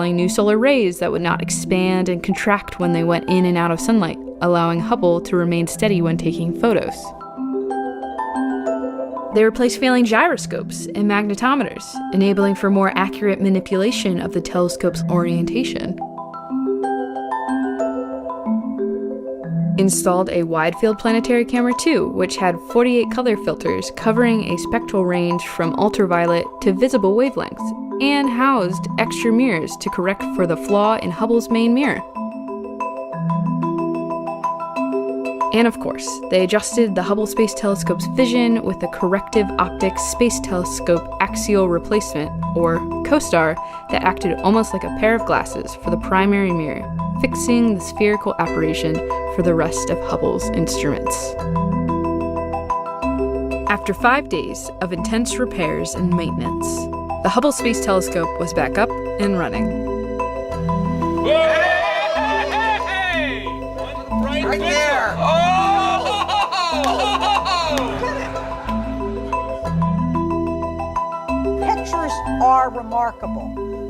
new solar rays that would not expand and contract when they went in and out of sunlight, allowing Hubble to remain steady when taking photos. They replaced failing gyroscopes and magnetometers, enabling for more accurate manipulation of the telescope's orientation. Installed a wide-field planetary camera too, which had 48 color filters covering a spectral range from ultraviolet to visible wavelengths, and housed extra mirrors to correct for the flaw in Hubble's main mirror. And of course, they adjusted the Hubble Space Telescope's vision with the Corrective Optics Space Telescope Axial Replacement, or COSTAR, that acted almost like a pair of glasses for the primary mirror, fixing the spherical apparition for the rest of Hubble's instruments. After 5 days of intense repairs and maintenance, the Hubble Space Telescope was back up and running. Hey! Right there! Pictures are remarkable.